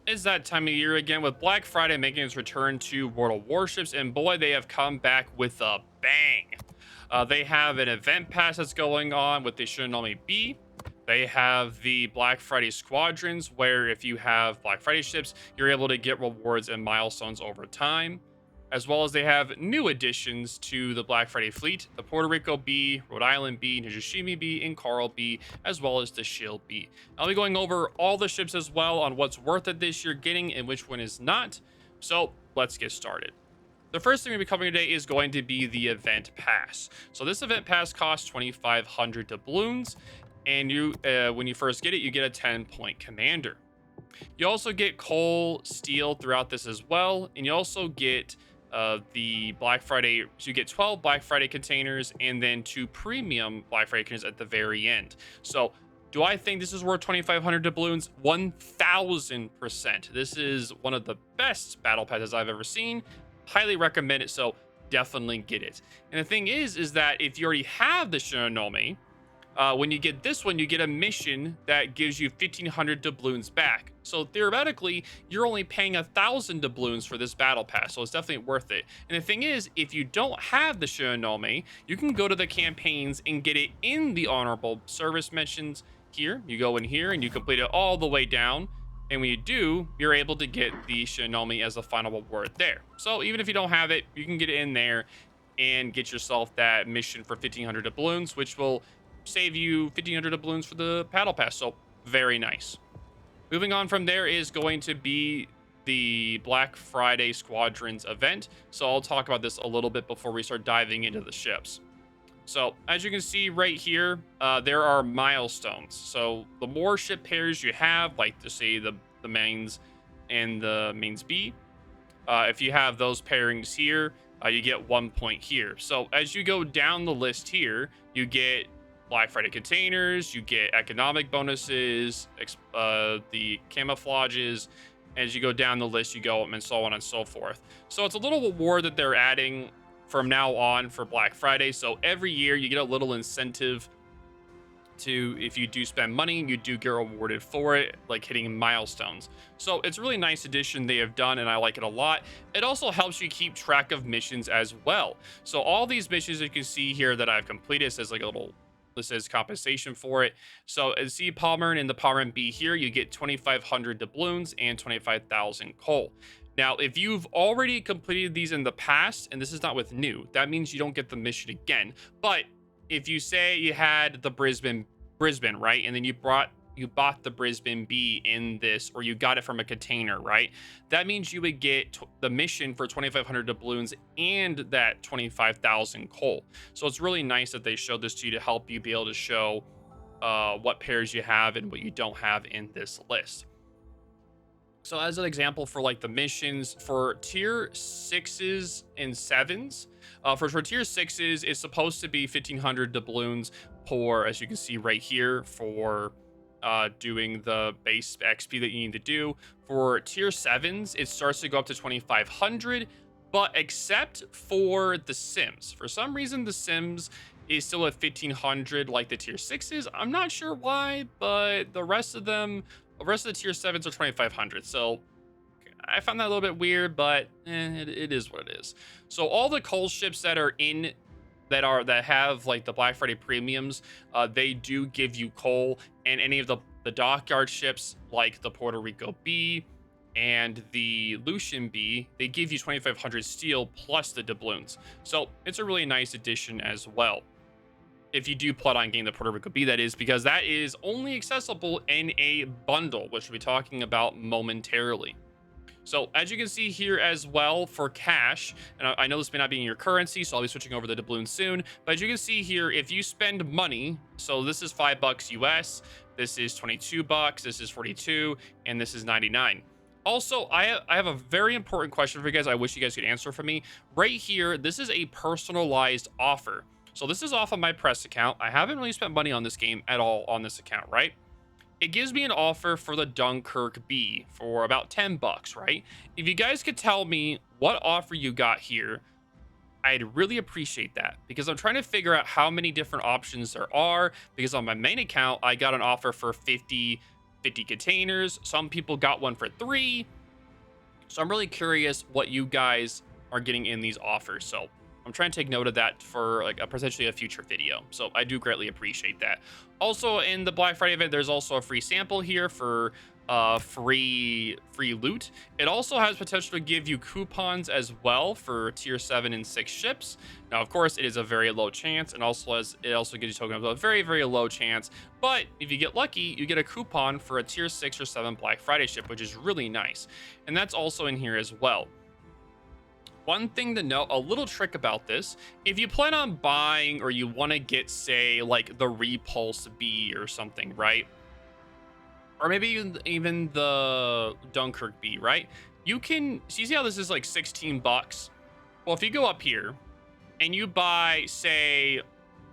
It's that time of year again with Black Friday making its return to World of Warships, and boy, they have come back with a bang. They have an event pass that's going on with the Yoshino B. They have the Black Friday Squadrons, where if you have Black Friday ships, you're able to get rewards and milestones over time. As well as they have new additions to the Black Friday fleet, the Puerto Rico B, Rhode Island B, Neustrashimy B, and Karl B, as well as the Schill B. I'll be going over all the ships as well on what's worth it this year getting and which one is not. So let's get started. The first thing we'll be covering today is going to be the event pass. So this event pass costs 2,500 doubloons, and when you first get it, you get a 10-point commander. You also get coal, steel throughout this as well, and you also get the Black Friday, so you get 12 Black Friday containers and then 2 premium Black Friday containers at the very end. So do I think this is worth 2,500 doubloons? 1,000%. This is one of the best battle passes I've ever seen. Highly recommend it, so definitely get it. And the thing is that if you already have the Shinonome, when you get this one, you get a mission that gives you 1,500 doubloons back. So theoretically, you're only paying 1,000 doubloons for this battle pass, so it's definitely worth it. And the thing is, if you don't have the Shinonome, you can go to the campaigns and get it in the honorable service missions here. You go in here and you complete it all the way down. And when you do, you're able to get the Shinonome as a final reward there. So even if you don't have it, you can get it in there and get yourself that mission for 1,500 doubloons, which will save you 1,500 doubloons for the battle pass. So very nice. Moving on from there is going to be the Black Friday Squadrons event. So I'll talk about this a little bit before we start diving into the ships. So as you can see right here, there are milestones. So the more ship pairs you have, like to say the Mainz and the Mainz B, if you have those pairings here, you get 1 point here. So as you go down the list here, you get Black Friday containers, you get economic bonuses, the camouflages. As you go down the list, you go and so on and so forth. So it's a little reward that they're adding from now on for Black Friday. So every year you get a little incentive to, if you do spend money, you do get rewarded for it, like hitting milestones. So it's a really nice addition they have done, and I like it a lot. It also helps you keep track of missions as well. So all these missions you can see here that I've completed, says like a little, this is compensation for it. So as see Pommern and the Pommern B here, you get 2,500 doubloons and 25,000 coal. Now, if you've already completed these in the past, and this is not with new, that means you don't get the mission again. But if you say you had the Brisbane, right? And then you bought the Brisbane B in this, or you got it from a container, right? That means you would get the mission for 2,500 doubloons and that 25,000 coal. So it's really nice that they showed this to you to help you be able to show what pairs you have and what you don't have in this list. So as an example for like the missions for tier 6s and 7s, for tier 6s, it's supposed to be 1,500 doubloons for, as you can see right here, for doing the base XP that you need to do. For tier 7s, it starts to go up to 2,500, but except for the Sims. For some reason, the Sims is still at 1,500 like the tier 6s. I'm not sure why, but the rest of the tier 7s are 2,500. So I found that a little bit weird, but it is what it is. So all the coal ships that are in that have like the Black Friday premiums, they do give you coal, and any of the dockyard ships like the Puerto Rico B and the Loyang B, they give you 2,500 steel plus the doubloons. So it's a really nice addition as well. If you do plan on getting the Puerto Rico B, that is, because that is only accessible in a bundle, which we'll be talking about momentarily. So as you can see here as well for cash, and I know this may not be in your currency, so I'll be switching over the doubloons soon, but as you can see here, if you spend money, so this is $5 US, this is 22 bucks, this is 42, and this is 99. Also, I have a very important question for you guys. I wish you guys could answer for me. Right here, this is a personalized offer. So this is off of my press account. I haven't really spent money on this game at all on this account, right? It gives me an offer for the Dunkerque B for about 10 bucks, right? If you guys could tell me what offer you got here, I'd really appreciate that, because I'm trying to figure out how many different options there are, because on my main account, I got an offer for 50 50 containers. Some people got one for 3. So I'm really curious what you guys are getting in these offers. So I'm trying to take note of that for like potentially a future video. So I do greatly appreciate that. Also in the Black Friday event, there's also a free sample here for free loot. It also has potential to give you coupons as well for tier 7 and 6 ships. Now, of course, it is a very low chance, and it also gives you tokens with a very, very low chance. But if you get lucky, you get a coupon for a tier 6 or 7 Black Friday ship, which is really nice. And that's also in here as well. One thing to note, a little trick about this, if you plan on buying or you want to get, say, like the Repulse B or something, right? Or maybe even the Dunkerque B, right? You can, so you see how this is like 16 bucks? Well, if you go up here and you buy, say,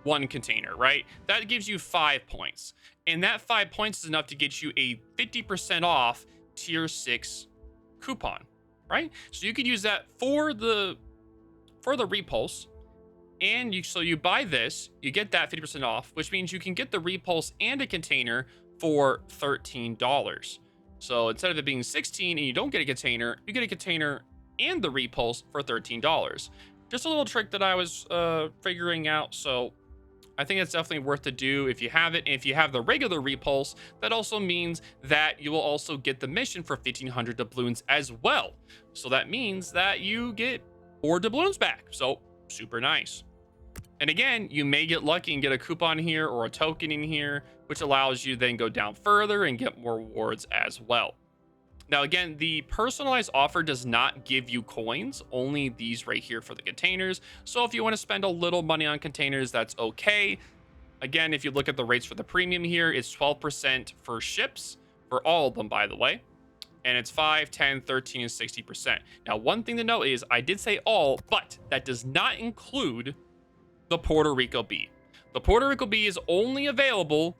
1 container, right? That gives you 5 points. And that 5 points is enough to get you a 50% off tier 6 coupon, right? So you could use that for the Repulse. And so you buy this, you get that 50% off, which means you can get the Repulse and a container for $13. So instead of it being 16 and you don't get a container, you get a container and the Repulse for $13. Just a little trick that I was figuring out. So I think it's definitely worth to do if you have it. And if you have the regular Repulse, that also means that you will also get the mission for 1,500 doubloons as well. So that means that you get 4 doubloons back. So super nice. And again, you may get lucky and get a coupon here or a token in here, which allows you then go down further and get more rewards as well. Now, again, the personalized offer does not give you coins, only these right here for the containers. So if you want to spend a little money on containers, that's okay. Again, if you look at the rates for the premium here, it's 12% for ships, for all of them, by the way. And it's 5, 10, 13, and 60%. Now, one thing to note is I did say all, but that does not include the Puerto Rico B. The Puerto Rico B is only available,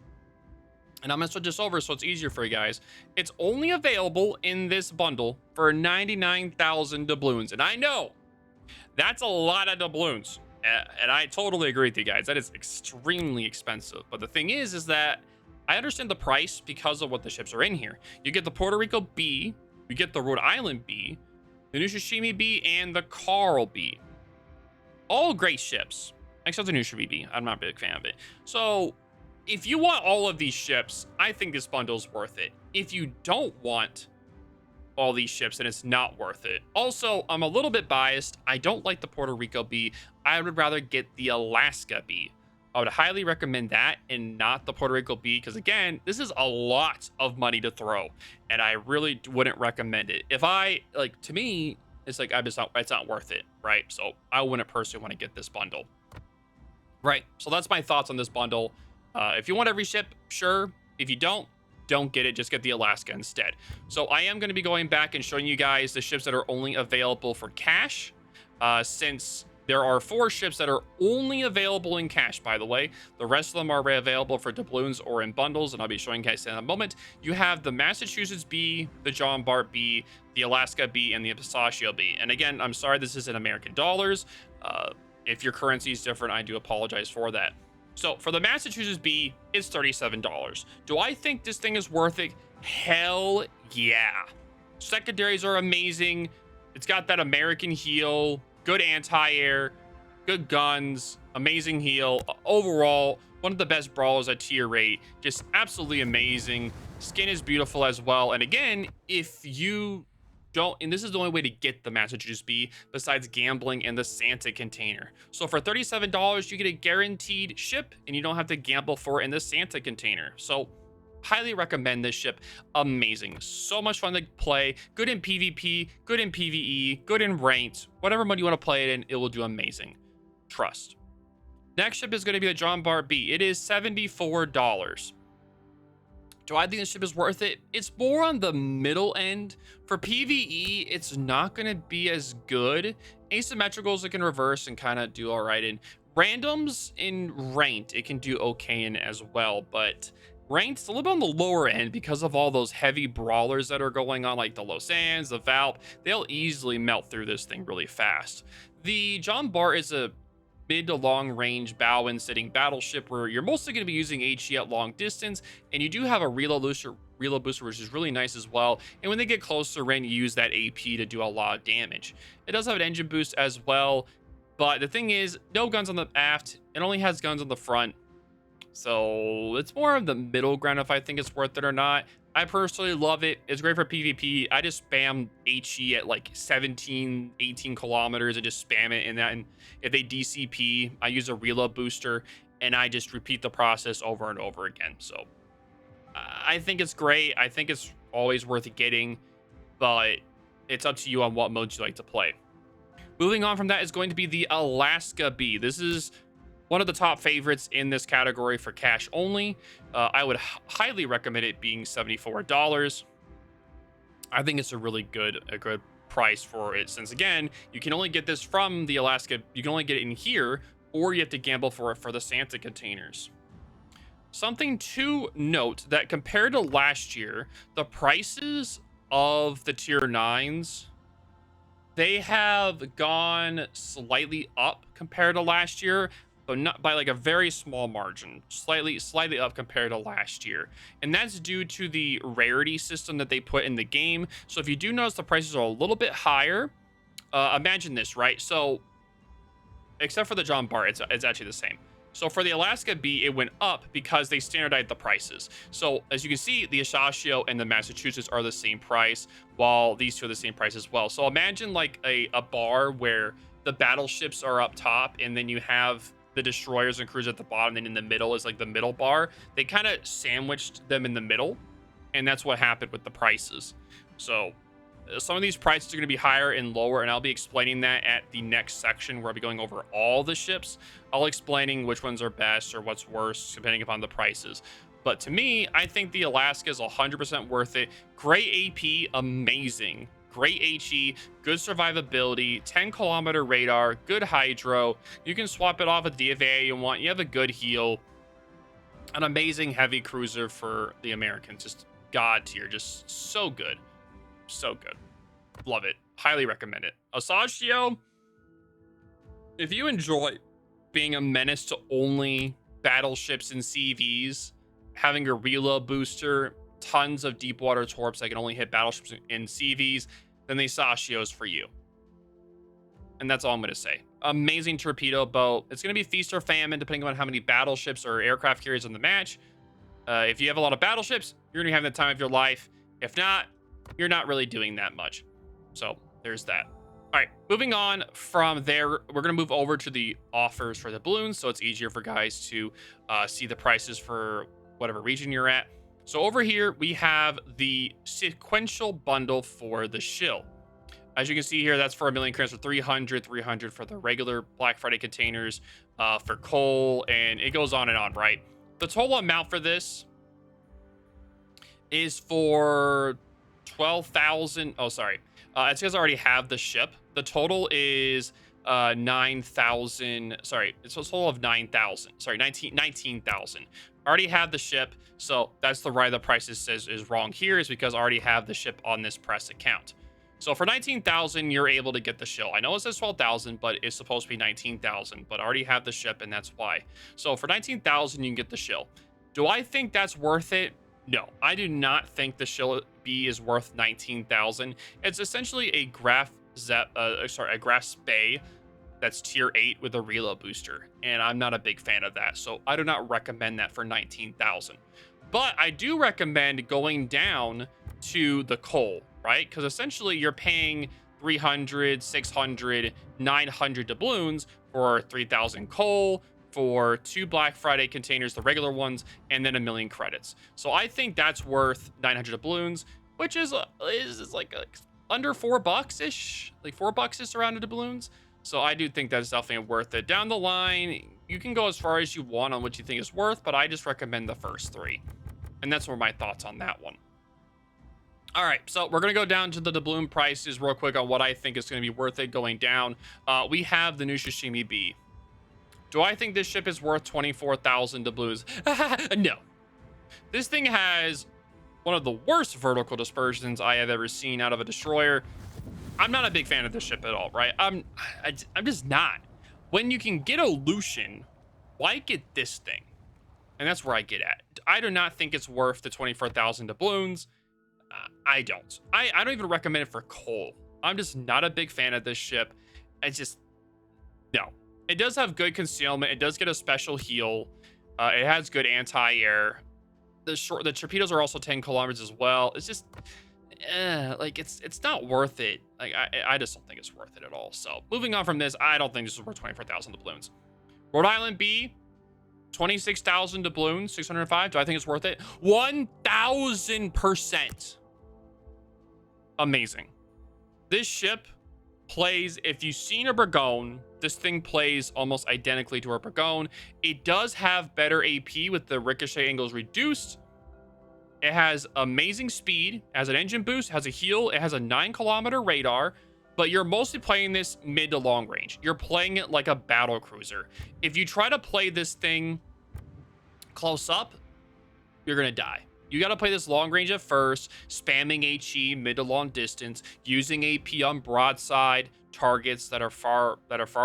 and I'm going to switch this over so it's easier for you guys. It's only available in this bundle for 99,000 doubloons. And I know that's a lot of doubloons. And I totally agree with you guys. That is extremely expensive. But the thing is that I understand the price because of what the ships are in here. You get the Puerto Rico B, you get the Rhode Island B, the Neustrashimy B, and the Karl B. All great ships. Except the Neustrashimy B. I'm not a big fan of it. So if you want all of these ships, I think this bundle is worth it. If you don't want all these ships, then it's not worth it. Also, I'm a little bit biased. I don't like the Puerto Rico B. I would rather get the Alaska B. I would highly recommend that and not the Puerto Rico B, because again, this is a lot of money to throw, and I really wouldn't recommend it. If to me, it's like it's not worth it, right? So I wouldn't personally want to get this bundle. Right, so that's my thoughts on this bundle. If you want every ship, sure. If you don't get it. Just get the Alaska instead. So I am going to be going back and showing you guys the ships that are only available for cash, since there are 4 ships that are only available in cash, by the way. The rest of them are available for doubloons or in bundles, and I'll be showing you guys in a moment. You have the Massachusetts B, the Bart B, the Alaska B, and the Asashio B. And again, I'm sorry this is in American dollars. If your currency is different, I do apologize for that. So for the Massachusetts B, it's $37. Do I think this thing is worth it? Hell yeah. Secondaries are amazing. It's got that American heel, good anti-air, good guns, amazing heel. Overall, one of the best brawlers at tier 8. Just absolutely amazing. Skin is beautiful as well. And again, if you don't, and this is the only way to get the Massachusetts B besides gambling in the Santa container. So for $37, you get a guaranteed ship and you don't have to gamble for it in the Santa container. So highly recommend this ship. Amazing. So much fun to play. Good in PvP, good in PvE, good in ranked. Whatever mode you want to play it in, it will do amazing. Trust. Next ship is going to be the Bart B. It is $74. Do I think this ship is worth it? It's more on the middle end. For PvE, it's not going to be as good. Asymmetricals, it can reverse and kind of do all right. In randoms, in ranked, it can do okay in as well. But ranked's a little bit on the lower end because of all those heavy brawlers that are going on, like the Losands, the Valp. They'll easily melt through this thing really fast. The Bart is a mid to long range bow and sitting battleship where you're mostly going to be using HE at long distance, and you do have a reload reload booster, which is really nice as well. And when they get close to range, you use that AP to do a lot of damage. It does have an engine boost as well, but the thing is, no guns on the aft. It only has guns on the front. So it's more of the middle ground if I think it's worth it or not. I personally love it. It's great for PvP. I just spam HE at like 17, 18 kilometers and just spam it in that. And if they DCP, I use a reload booster and I just repeat the process over and over again. So I think it's great. I think it's always worth getting, but it's up to you on what modes you like to play. Moving on from that is going to be the Alaska B. This is one of the top favorites in this category for cash only. I would highly recommend it being $74. I think it's a good price for it, since again, you can only get this from the Alaska. You can only get it in here, or you have to gamble for it for the Santa containers. Something to note that compared to last year, the prices of the tier 9s, they have gone slightly up compared to last year, but not by like a very small margin, slightly up compared to last year. And that's due to the rarity system that they put in the game. So if you do notice the prices are a little bit higher, imagine this, right? So except for the John Bart, it's actually the same. So for the Alaska B, it went up because they standardized the prices. So as you can see, the Asashio and the Massachusetts are the same price, while these two are the same price as well. So imagine like a bar where the battleships are up top, and then you have the destroyers and cruisers at the bottom, and in the middle is like the middle bar. They kind of sandwiched them in the middle, and that's what happened with the prices. So some of these prices are going to be higher and lower, and I'll be explaining that at the next section where I'll be going over all the ships. I'll explaining which ones are best or what's worse depending upon the prices. But to me, I think the Alaska is 100% worth it. Great AP, amazing. Great HE, good survivability, 10-kilometer radar, good hydro. You can swap it off with DFA you want. You have a good heal. An amazing heavy cruiser for the Americans. Just god tier. Just so good. So good. Love it. Highly recommend it. Asashio, if you enjoy being a menace to only battleships and CVs, having a reload booster, tons of deep water torps that can only hit battleships and CVs, then the Asashio is for you. And that's all I'm going to say. Amazing torpedo boat. It's going to be feast or famine depending on how many battleships or aircraft carriers in the match. If you have a lot of battleships, you're going to have the time of your life. If not, you're not really doing that much. So there's that. All right, moving on from there, we're going to move over to the offers for the balloons, so it's easier for guys to see the prices for whatever region you're at. So over here, we have the sequential bundle for the Schill. As you can see here, that's for 1 million credits for 300 for the regular Black Friday containers, for coal, and it goes on and on, right? The total amount for this is for 12,000. Oh, sorry. It's because I already have the ship. The total is 9,000. Sorry, it's a total of 9,000. Sorry, 19,000. I already have the ship, so that's the why the price is wrong here, is because I already have the ship on this press account. So for 19,000, you're able to get the Schill. I know it says 12,000, but it's supposed to be 19,000. But I already have the ship, and that's why. So for 19,000, you can get the Schill. Do I think that's worth it? No, I do not think the Schill B is worth 19,000. It's essentially a Graf Zeppelin that's tier 8 with a reload booster, and I'm not a big fan of that, so I do not recommend that for 19,000. But I do recommend going down to the coal, right? Because essentially you're paying 300, 600, 900 doubloons for 3,000 coal, for 2 Black Friday containers, the regular ones, and then 1 million credits. So I think that's worth 900 doubloons, which is like under $4-ish, like $4 around the doubloons. So I do think that's definitely worth it. Down the line, you can go as far as you want on what you think is worth, but I just recommend the first 3. And that's where my thoughts on that one. All right, so we're going to go down to the doubloon prices real quick on what I think is going to be worth it going down. We have the Neustrashimy B. Do I think this ship is worth 24,000 doubloons? No. This thing has one of the worst vertical dispersions I have ever seen out of a destroyer. I'm not a big fan of this ship at all, right? I'm just not. When you can get a Lucian, why get this thing? And that's where I get at. I do not think it's worth the 24,000 doubloons. I don't. I don't even recommend it for coal. I'm just not a big fan of this ship. It's just, no. It does have good concealment. It does get a special heal. It has good anti-air. The torpedoes are also 10 kilometers as well. It's just, like it's not worth it. Like I just don't think it's worth it at all. So moving on from this, I don't think this is worth 24,000 doubloons. Rhode Island B, 26,000 doubloons, 605. Do I think it's worth it? 1,000%. Amazing. This ship plays, if you've seen a Burgoyne, this thing plays almost identically to a Burgoyne. It does have better AP with the ricochet angles reduced. It has amazing speed, has an engine boost, has a heal, it has a 9-kilometer radar, but you're mostly playing this mid to long range. You're playing it like a battle cruiser. If you try to play this thing close up, you're gonna die. You got to play this long range at first, spamming HE mid to long distance, using AP on broadside targets that are far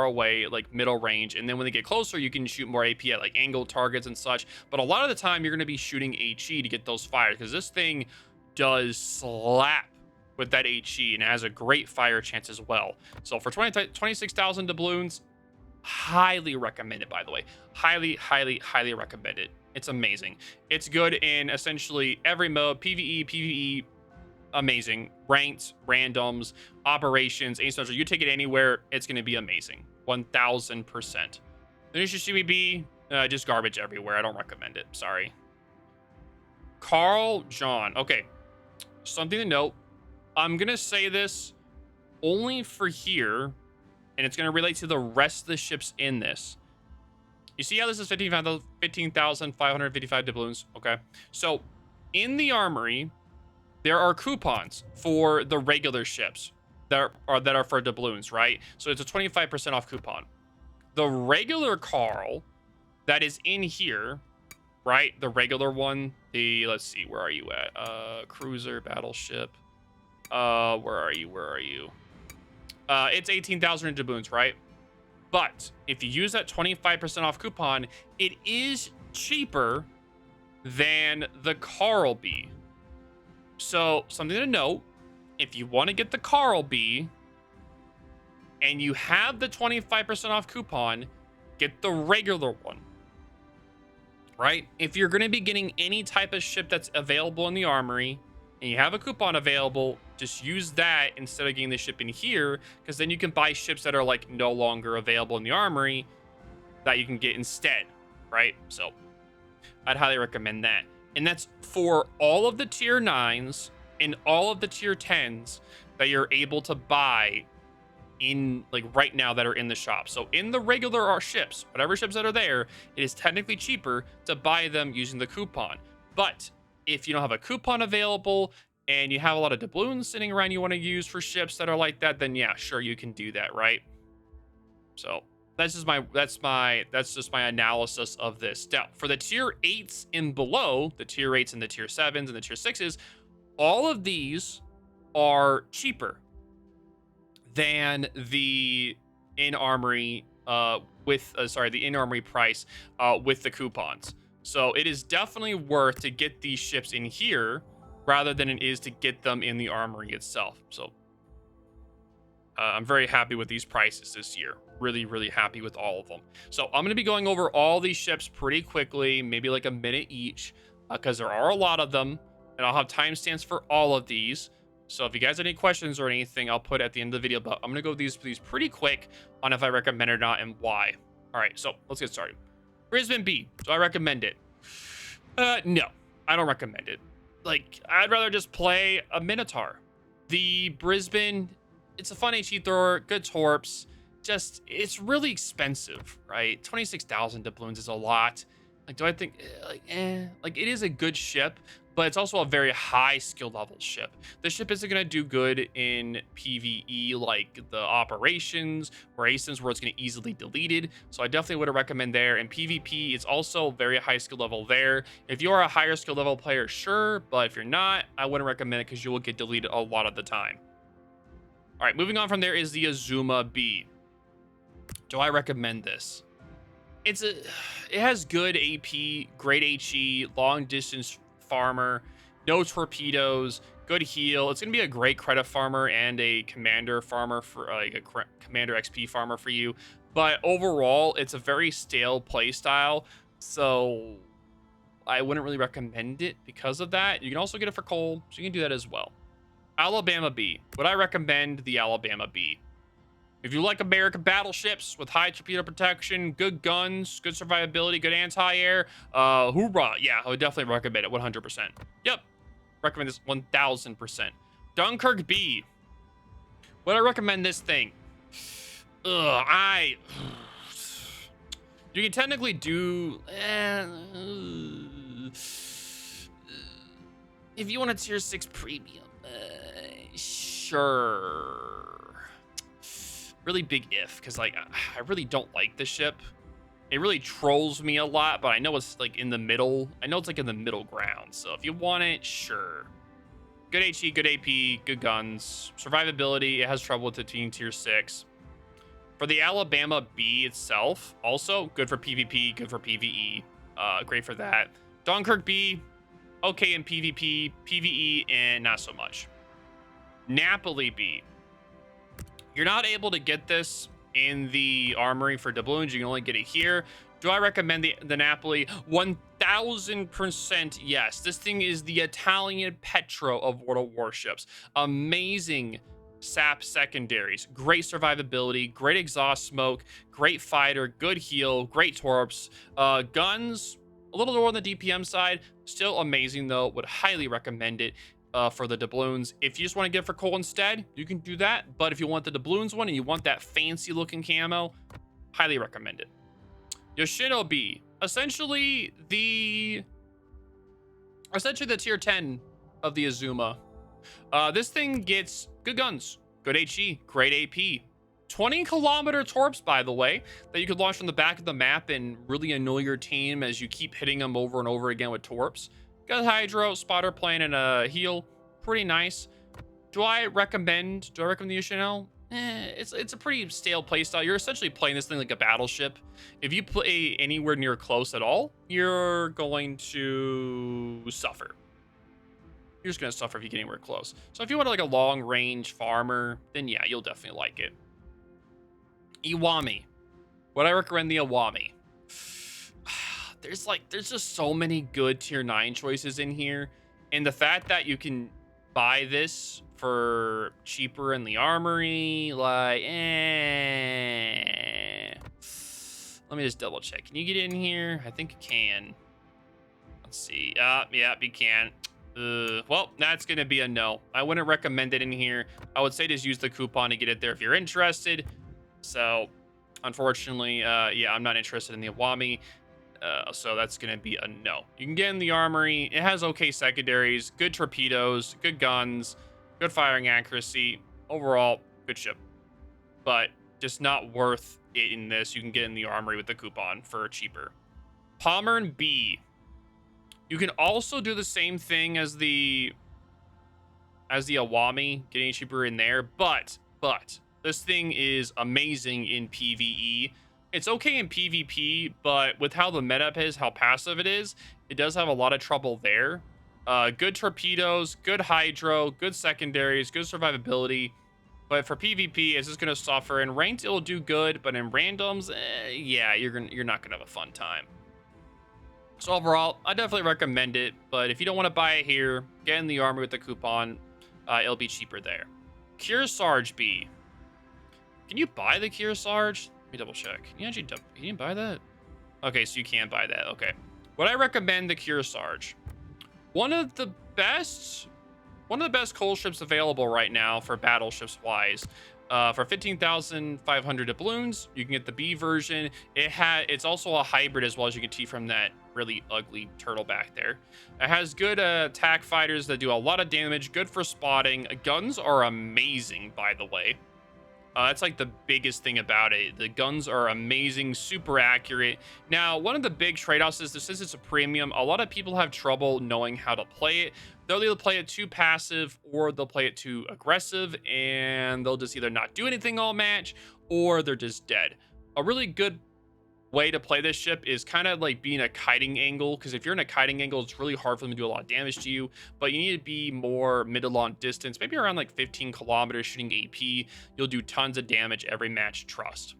away, like middle range, and then when they get closer, you can shoot more AP at like angled targets and such. But a lot of the time, you're going to be shooting HE to get those fires because this thing does slap with that HE and it has a great fire chance as well. So for 26,000 doubloons, highly recommended. By the way, highly recommend it. It's amazing. It's good in essentially every mode. PvE, amazing. Ranked, randoms, operations, asymmetrical. You take it anywhere, it's going to be amazing. 1,000%. The Neustrashimy B, just garbage everywhere. I don't recommend it. Sorry. Karl John. Okay. Something to note. I'm going to say this only for here, and it's going to relate to the rest of the ships in this. You see how this is 15,555 doubloons? Okay. So in the armory, there are coupons for the regular ships that are for doubloons, right? So it's a 25% off coupon. The regular Karl that is in here, right? The regular one, let's see, where are you at? Cruiser, battleship. Where are you? It's 18,000 doubloons, right? But if you use that 25% off coupon, it is cheaper than the Karl B. So something to note, if you want to get the Karl B and you have the 25% off coupon, get the regular one, right? If you're going to be getting any type of ship that's available in the armory and you have a coupon available, just use that instead of getting the ship in here, because then you can buy ships that are like no longer available in the armory that you can get instead, right? So I'd highly recommend that. And that's for all of the tier 9s and all of the tier 10s that you're able to buy in like right now that are in the shop. So in the regular ships, whatever ships that are there, it is technically cheaper to buy them using the coupon. But if you don't have a coupon available and you have a lot of doubloons sitting around you want to use for ships that are like that, then yeah, sure, you can do that, right? So that's just my analysis of this. Now, for the tier 8s and below, the tier 8s and the tier 7s and the tier 6s, all of these are cheaper than the in-armory the in-armory price with the coupons. So it is definitely worth to get these ships in here rather than it is to get them in the armory itself. So I'm very happy with these prices this year. Really happy with all of them. So I'm going to be going over all these ships pretty quickly, maybe like a minute each, because there are a lot of them, and I'll have timestamps for all of these. So if you guys have any questions or anything, I'll put it at the end of the video, but I'm going to go these pretty quick on if I recommend it or not and why. All right, so let's get started. Brisbane B, do I recommend it? No, I don't recommend it. Like, I'd rather just play a Minotaur. The Brisbane, it's a fun HE thrower, good torps. Just, it's really expensive, right? 26,000 doubloons is a lot. Like, do I think, like, it is a good ship, but it's also a very high skill level ship. The ship isn't going to do good in PvE, like the operations or ASIMs where it's going to easily deleted. So I definitely would recommend there. And PvP is also very high skill level there. If you are a higher skill level player, sure. But if you're not, I wouldn't recommend it because you will get deleted a lot of the time. All right, moving on from there is the Azuma B. Do I recommend this? it has good AP, great HE, long distance farmer, no torpedoes, good heal. It's gonna be a great credit farmer and a commander farmer for like a commander XP farmer for you. But overall, it's a very stale play style, so I wouldn't really recommend it because of that. You can also get it for coal, so you can do that as well. Alabama B. Would I recommend the Alabama B? If you like American battleships with high torpedo protection, good guns, good survivability, good anti-air, hoorah. Yeah, I would definitely recommend it 100%. Yep. Recommend this 1000%. Dunkerque B. Would I recommend this thing? You can technically do... if you want a tier 6 premium, sure. Really big if, because like I really don't like the ship. It really trolls me a lot, but I know it's like in the middle. I know it's like in the middle ground. So if you want it, sure. Good HE, good AP, good guns, survivability. It has trouble with the team tier 6. For the Alabama B itself, also good for PvP, good for PvE. Great for that. Dunkerque B, okay in PvP, PvE, and not so much. Napoli B. You're not able to get this in the armory for doubloons. You can only get it here. Do I recommend the Napoli? 1000% yes. This thing is the Italian Petro of World of Warships. Amazing sap secondaries, great survivability, great exhaust smoke, great fighter, good heal, great torps, guns, a little lower on the DPM side, still amazing though. Would highly recommend it. For the doubloons. If you just want to get it for coal instead, you can do that. But if you want the doubloons one and you want that fancy looking camo, highly recommend it. Yoshino B, essentially the tier 10 of the Azuma. This thing gets good guns, good HE, great AP, 20-kilometer torps, by the way, that you could launch from the back of the map and really annoy your team as you keep hitting them over and over again with torps. Got hydro, spotter plane, and a heal. Pretty nice. Do I recommend the Yoshino? It's a pretty stale playstyle. You're essentially playing this thing like a battleship. If you play anywhere near close at all, you're going to suffer. You're just going to suffer if you get anywhere close. So if you want like a long-range farmer, then yeah, you'll definitely like it. Iwami. Would I recommend the Iwami? There's just so many good tier 9 choices in here. And the fact that you can buy this for cheaper in the armory, like, Let me just double check. Can you get in here? I think you can. Let's see. Yeah, you can. Well, that's going to be a no. I wouldn't recommend it in here. I would say just use the coupon to get it there if you're interested. So, unfortunately, yeah, I'm not interested in the Iwami. So that's going to be a no. You can get in the armory. It has okay secondaries, good torpedoes, good guns, good firing accuracy. Overall, good ship. But just not worth it in this. You can get in the armory with the coupon for cheaper. Pommern B. You can also do the same thing as the Iwami, getting cheaper in there. But this thing is amazing in PvE. It's okay in PvP, but with how the meta is, how passive it is, it does have a lot of trouble there. Good torpedoes, good hydro, good secondaries, good survivability. But for PvP, it's just going to suffer. In ranked, it'll do good, but in randoms, yeah, you're not going to have a fun time. So overall, I definitely recommend it. But if you don't want to buy it here, get in the army with the coupon. It'll be cheaper there. Kearsarge B. Can you buy the Kearsarge? Let me double check. Can you buy that? Okay, so you can buy that. Okay. Would I recommend the Kearsarge? One of the best coal ships available right now for battleships wise. For 15,500 doubloons, you can get the B version. It's also a hybrid as well, as you can see from that really ugly turtle back there. It has good attack fighters that do a lot of damage, good for spotting. Guns are amazing, by the way. That's like the biggest thing about it. The guns are amazing, super accurate. Now, one of the big trade-offs is that since it's a premium, a lot of people have trouble knowing how to play it. They'll either play it too passive or they'll play it too aggressive, and they'll just either not do anything all match or they're just dead. A really good way to play this ship is kind of like being a kiting angle, because if you're in a kiting angle, it's really hard for them to do a lot of damage to you, but you need to be more mid to long distance, maybe around like 15 kilometers shooting AP. You'll do tons of damage every match, trust.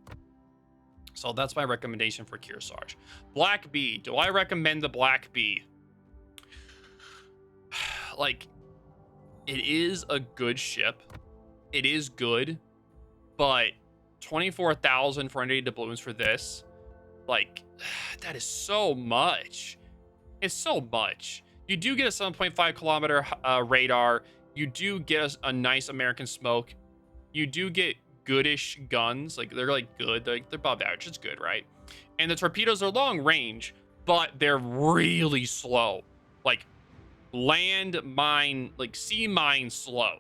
So that's my recommendation for Kearsarge. Black B. Do I recommend the Black B? Like, it is a good ship. It is good, but 24,000 for 180 doubloons for this, like, that is so much. It's so much. You do get a 7.5 kilometer radar. You do get a nice American smoke. You do get goodish guns. Like, they're like good. They're above average. It's good, right? And the torpedoes are long range, but they're really slow. Like, land mine, like sea mine slow.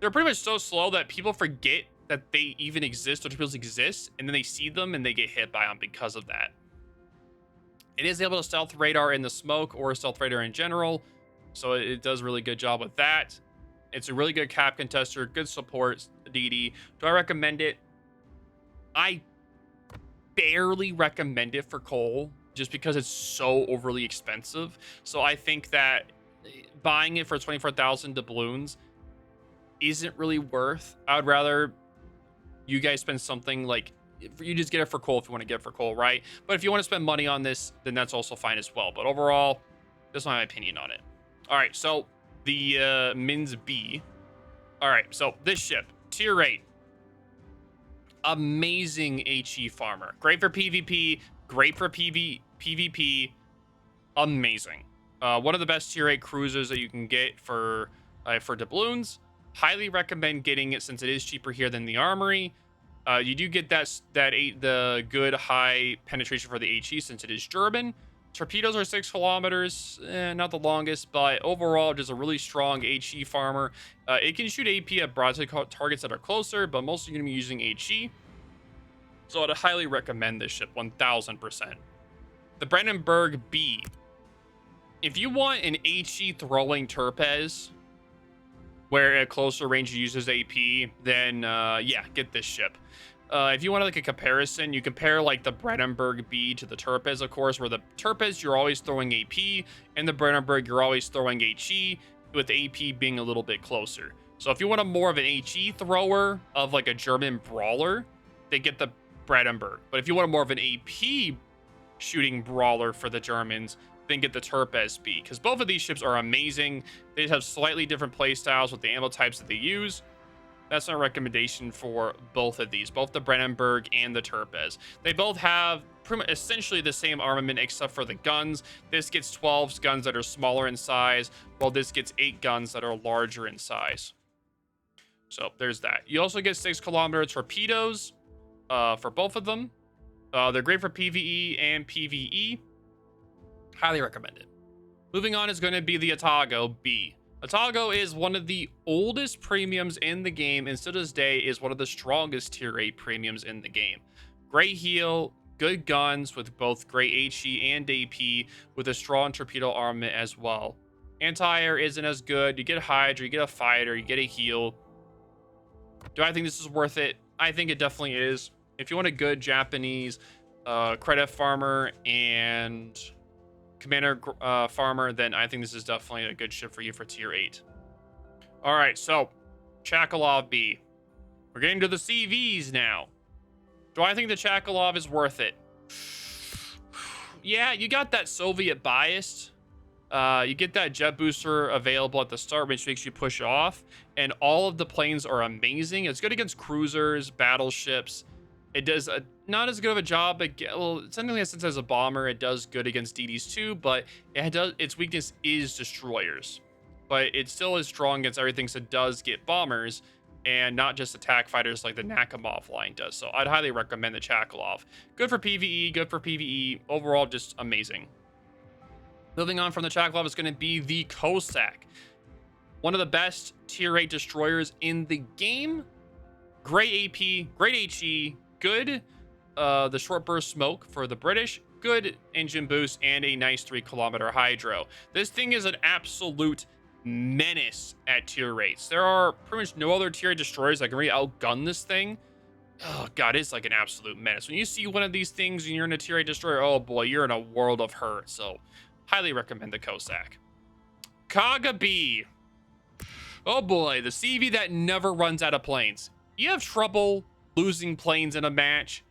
They're pretty much so slow that people forget that they even exist, torpedoes exist, and then they see them and they get hit by them because of that. It is able to stealth radar in the smoke or stealth radar in general, so it does a really good job with that. It's a really good cap contester, good support, DD. Do I recommend it? I barely recommend it for coal, just because it's so overly expensive. So I think that buying it for 24,000 doubloons isn't really worth. I would rather you guys spend something like, you just get it for coal if you want to get it for coal, right? But if you want to spend money on this, then that's also fine as well. But overall, that's my opinion on it. All right, so the Mainz B. All right, so this ship, tier 8. Amazing HE farmer. Great for PvP, great for PvP. Amazing. One of the best tier 8 cruisers that you can get for doubloons. Highly recommend getting it since it is cheaper here than the armory. You do get the good high penetration for the HE since it is German. Torpedoes are 6 kilometers, not the longest, but overall just a really strong HE farmer. It can shoot AP at broadside targets that are closer, but mostly you're going to be using HE. So I'd highly recommend this ship, 1000%. The Brandenburg B. If you want an HE throwing Tirpitz, where at closer range uses AP, then yeah, get this ship. If you want like a comparison, you compare like the Brandenburg B to the Tirpitz, of course, where the Tirpitz you're always throwing AP, and the Brandenburg you're always throwing HE, with AP being a little bit closer. So if you want a more of an HE thrower of like a German brawler, they get the Brandenburg. But if you want a more of an AP shooting brawler for the Germans, then get the Tirpitz B, because both of these ships are amazing. They just have slightly different play styles with the ammo types that they use. That's my recommendation for both of these, both the Brandenburg and the Tirpitz. They both have pretty much essentially the same armament except for the guns. This gets 12 guns that are smaller in size, while this gets 8 guns that are larger in size. So there's that. You also get 6 kilometer torpedoes for both of them. They're great for PvE and PvE. Highly recommend it. Moving on is going to be the Atago B. Atago is one of the oldest premiums in the game, and still to this day is one of the strongest tier 8 premiums in the game. Great heal, good guns with both great HE and AP, with a strong torpedo armament as well. Anti-air isn't as good. You get a Hydra, you get a fighter, you get a heal. Do I think this is worth it? I think it definitely is. If you want a good Japanese credit farmer and commander farmer, then I think this is definitely a good ship for you for tier 8. All right, so Chkalov B. We're getting to the CVs now. Do I think the Chkalov is worth it? Yeah, you got that Soviet biased. You get that jet booster available at the start, which makes you push off, and all of the planes are amazing. It's good against cruisers, battleships. It does not as good of a job, but well, technically since as a bomber, it does good against DDs too, but its weakness is destroyers. But it still is strong against everything, so it does get bombers, and not just attack fighters like the Nakhimov line does. So I'd highly recommend the Chkalov. Good for PvE, good for PvE. Overall, just amazing. Moving on from the Chkalov is going to be the Cossack. One of the best tier 8 destroyers in the game. Great AP, great HE, good the short burst smoke for the British, good engine boost, and a nice 3 kilometer hydro. This thing is an absolute menace at tier 8s. There are pretty much no other tier 8 destroyers that can really outgun this thing. Oh god, it's like an absolute menace. When you see one of these things and you're in a tier 8 destroyer, oh boy, you're in a world of hurt. So highly recommend the Cossack. Kaga B. Oh boy, the CV that never runs out of planes. You have trouble losing planes in a match.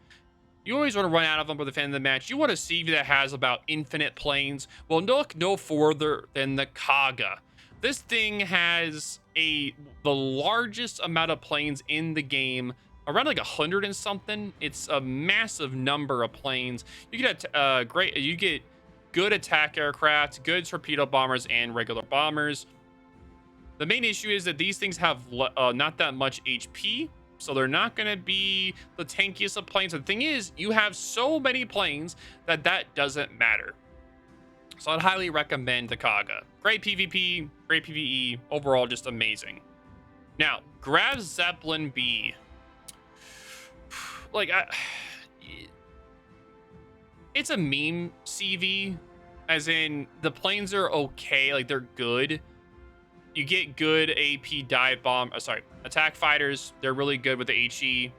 You always want to run out of them by the end of the match. You want a CV that has about infinite planes. Well, look no further than the Kaga. This thing has the largest amount of planes in the game, around like 100 and something. It's a massive number of planes. You get you get good attack aircraft, good torpedo bombers, and regular bombers. The main issue is that these things have not that much HP, so they're not going to be the tankiest of planes. The thing is, you have so many planes that doesn't matter. So I'd highly recommend the Kaga. Great PvP, great PvE, overall just amazing. Now, Graf Zeppelin B. Like, it's a meme CV, as in the planes are okay, like they're good. You get good AP dive bomb, attack fighters. They're really good with the HE.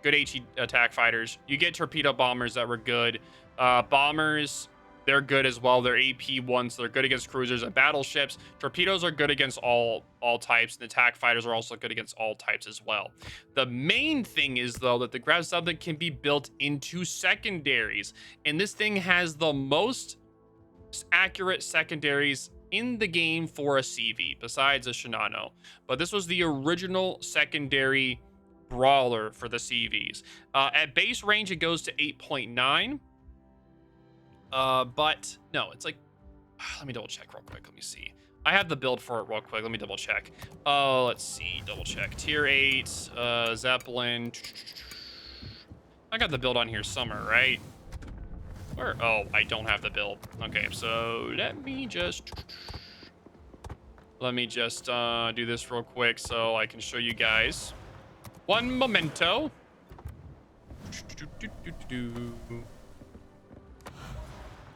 Good HE attack fighters. You get torpedo bombers that were good. Bombers, they're good as well. They're AP ones. They're good against cruisers and battleships. Torpedoes are good against all types. And attack fighters are also good against all types as well. The main thing is, though, that the Graf Zeppelin can be built into secondaries. And this thing has the most accurate secondaries in the game for a CV, besides a Shinano. But this was the original secondary brawler for the CVs. At base range, it goes to 8.9. But no, it's like, let me double check real quick. Let me see. I have the build for it real quick. Let me double check. Let's see. Double check. Tier 8, Zeppelin. I got the build on here somewhere, right? Where? Oh, I don't have the build. Okay, so let me just do this real quick so I can show you guys. One momento.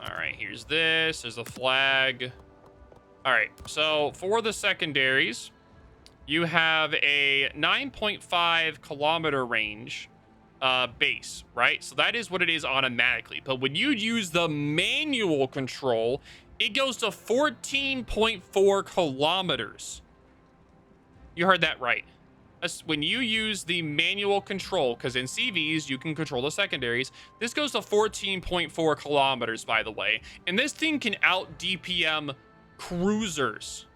All right, here's this. There's a flag. All right, so for the secondaries, you have a 9.5 kilometer range base, right? So that is what it is automatically. But when you use the manual control, it goes to 14.4 kilometers. You heard that right. When you use the manual control, because in CVs, you can control the secondaries, this goes to 14.4 kilometers, by the way. And this thing can out DPM cruisers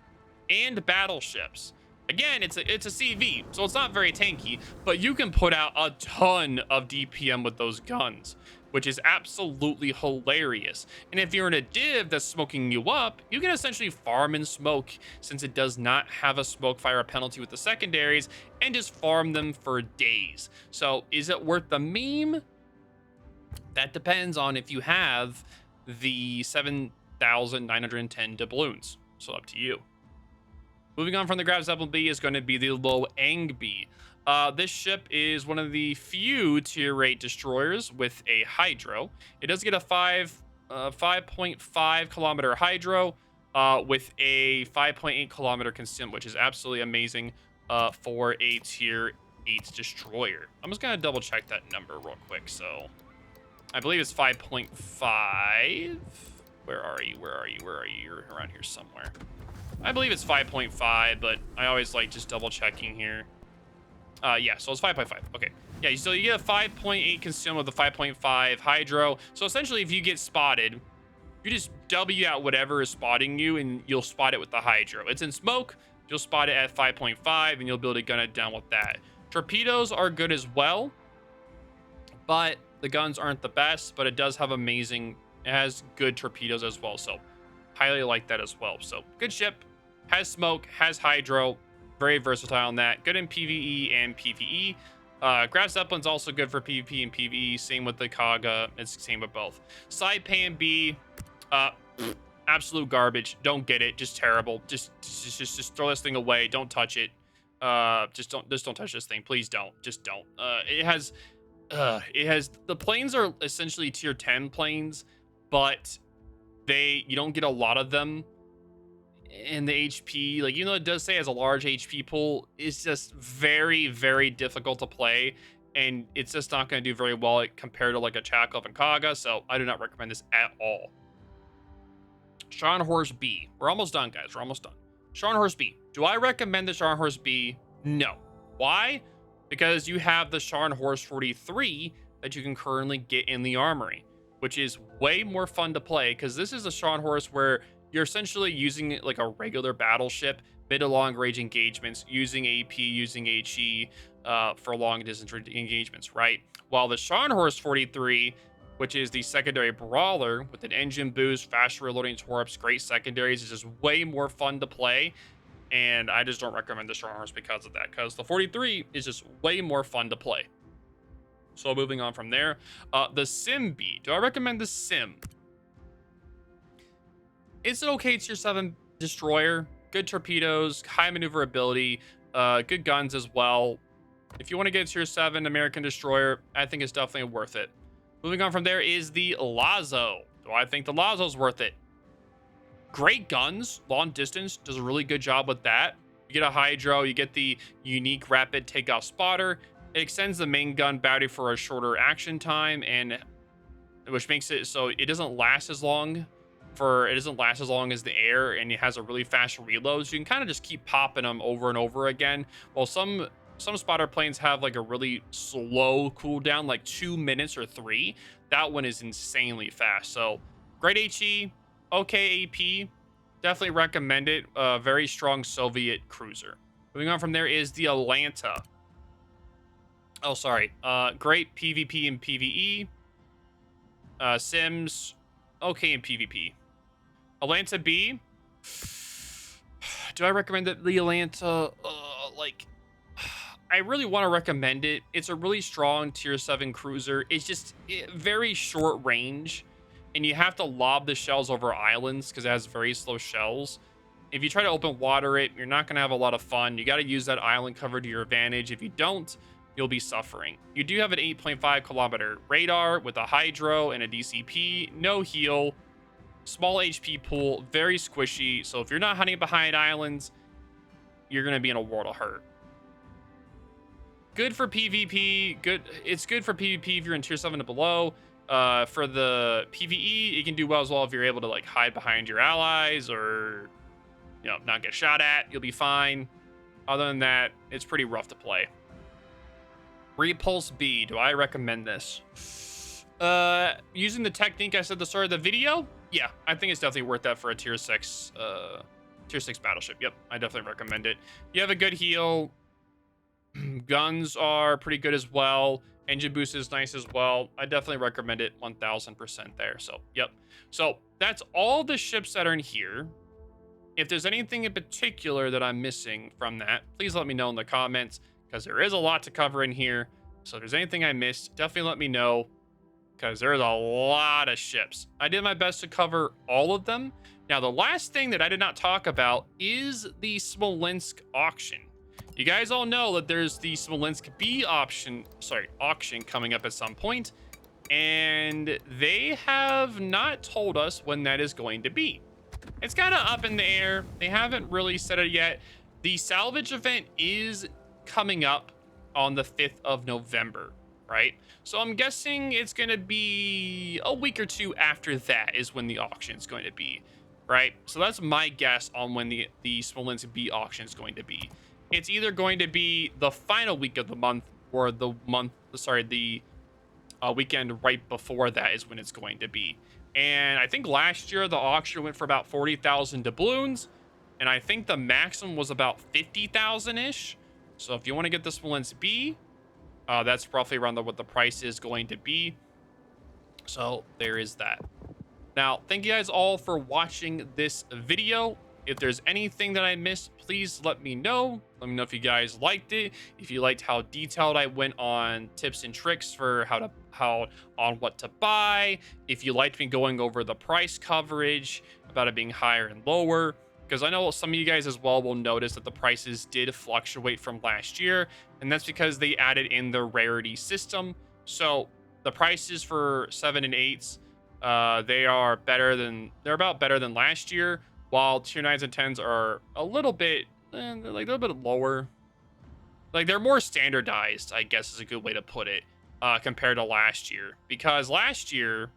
and battleships. Again, it's a CV, so it's not very tanky, but you can put out a ton of DPM with those guns, which is absolutely hilarious. And if you're in a div that's smoking you up, you can essentially farm and smoke, since it does not have a smoke fire penalty with the secondaries, and just farm them for days. So is it worth the meme? That depends on if you have the 7,910 doubloons. So up to you. Moving on from the Graf Zeppelin B is going to be the Loyang B. This ship is one of the few tier 8 destroyers with a hydro. It does get a 5.5 kilometer hydro with a 5.8 kilometer consume, which is absolutely amazing for a tier 8 destroyer. I'm just going to double check that number real quick. So I believe it's 5.5. Where are you? You're around here somewhere. I believe it's 5.5, but I always like just double checking here. Yeah, so it's 5.5. Okay. Yeah, so you get a 5.8 consume with a 5.5 hydro. So essentially, if you get spotted, you just W out whatever is spotting you, and you'll spot it with the hydro. It's in smoke. You'll spot it at 5.5, and you'll be able to gun it down with that. Torpedoes are good as well, but the guns aren't the best, but it does have it has good torpedoes as well. So highly like that as well. So good ship, has smoke, has hydro, very versatile on that. Good in PvE and PvE. Graf Zeppelin's also good for PvP and PvE. Same with the Kaga. It's same with both. Saipan B, absolute garbage. Don't get it. Just terrible. Just throw this thing away. Don't touch it. Just don't touch this thing. Please don't. Just don't. It has the planes are essentially tier 10 planes, but you don't get a lot of them. And the HP, like, it does say it has a large HP pool, it's just very, very difficult to play. and it's just not going to do very well compared to like a Chkalov and Kaga, so I do not recommend this at all. Scharnhorst B. We're almost done, guys. We're almost done. Scharnhorst B. Do I recommend the Scharnhorst B? No. Why? Because you have the Scharnhorst 43 that you can currently get in the armory, which is way more fun to play because this is a Scharnhorst where you're essentially using it like a regular battleship, mid to long range engagements, using AP, using HE for long distance engagements, right? While the Scharnhorst 43, which is the secondary brawler with an engine boost, fast reloading torps, great secondaries, is just way more fun to play. And I just don't recommend the Scharnhorst because of that, because the 43 is just way more fun to play. So moving on from there, the Sim B. Do I recommend the Sim? It's an okay tier 7 destroyer. Good torpedoes, high maneuverability, good guns as well. If you want to get a tier 7 American destroyer, I think it's definitely worth it. Moving on from there is the Lazo. Do I think the Lazo's worth it? Great guns, long distance, does a really good job with that. You get a hydro, you get the unique rapid takeoff spotter. It extends the main gun battery for a shorter action time, and which makes it so it doesn't last as long as the air, and it has a really fast reload. So you can kind of just keep popping them over and over again. While some spotter planes have like a really slow cooldown, like 2 minutes or 3. That one is insanely fast. So great HE, okay AP, definitely recommend it. Very strong Soviet cruiser. Moving on from there is the Atlanta. Oh, sorry. Great PvP and PvE. Sims, okay in PvP. Atlanta B. Do I recommend the Atlanta? I really want to recommend it. It's a really strong tier 7 cruiser. It's just very short range, and you have to lob the shells over islands because it has very slow shells. If you try to open water it, you're not going to have a lot of fun. You got to use that island cover to your advantage. If you don't, you'll be suffering. You do have an 8.5 kilometer radar with a hydro and a DCP, no heal, small HP pool, very squishy. So if you're not hunting behind islands, you're going to be in a world of hurt. Good for PvP. It's good for PvP if you're in tier 7 and below. For the PvE, it can do well as well if you're able to like hide behind your allies or, you know, not get shot at. You'll be fine. Other than that, it's pretty rough to play. Repulse B. Do I recommend this? Using the technique I said at the start of the video, yeah, I think it's definitely worth that for a tier 6 battleship. Yep, I definitely recommend it. You have a good heal. Guns are pretty good as well. Engine boost is nice as well. I definitely recommend it 1000% there. So, yep. So, that's all the ships that are in here. If there's anything in particular that I'm missing from that, please let me know in the comments, because there is a lot to cover in here. So, if there's anything I missed, definitely let me know, because there's a lot of ships. I did my best to cover all of them. Now, the last thing that I did not talk about is the Smolensk auction. You guys all know that there's the Smolensk B auction coming up at some point, and they have not told us when that is going to be. It's kind of up in the air. They haven't really said it yet. The salvage event is coming up on the 5th of November, right? So I'm guessing it's going to be a week or two after that is when the auction is going to be, right? So that's my guess on when the Smolensk B auction is going to be. It's either going to be the final week of the month or the weekend right before that is when it's going to be. And I think last year the auction went for about 40,000 doubloons, and I think the maximum was about 50,000-ish. So if you want to get the Smolensk B, that's roughly around what the price is going to be. So there is that. Now, thank you guys all for watching this video. If there's anything that I missed, please let me know. Let me know if you guys liked it. If you liked how detailed I went on tips and tricks for on what to buy. If you liked me going over the price coverage, about it being higher and lower. Because I know some of you guys as well will notice that the prices did fluctuate from last year. And that's because they added in the rarity system. So the prices for 7 and 8s, they're about better than last year. While tier 9s and 10s are a little bit lower. like they're more standardized, I guess is a good way to put it, compared to last year. Because last year,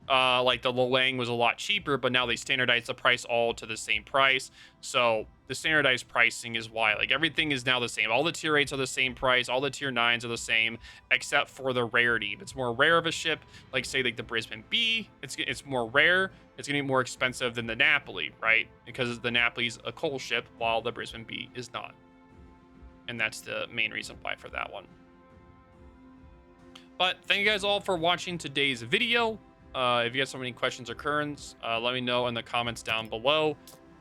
like the Loyang was a lot cheaper, but now they standardized the price all to the same price. So the standardized pricing is why like everything is now the same. All the tier 8s are the same price. All the tier 9s are the same, except for the rarity. If it's more rare of a ship, like say like the Brisbane B, it's more rare. It's gonna be more expensive than the Napoli, right? Because the Napoli's a coal ship, while the Brisbane B is not. And that's the main reason why for that one. But thank you guys all for watching today's video. If you guys have any questions or concerns, let me know in the comments down below.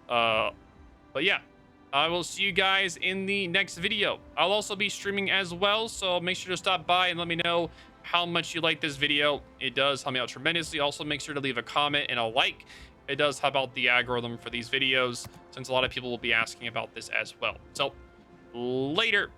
But yeah, I will see you guys in the next video. I'll also be streaming as well, so make sure to stop by and let me know how much you like this video. It does help me out tremendously. Also, make sure to leave a comment and a like. It does help out the algorithm for these videos, since a lot of people will be asking about this as well. So, later.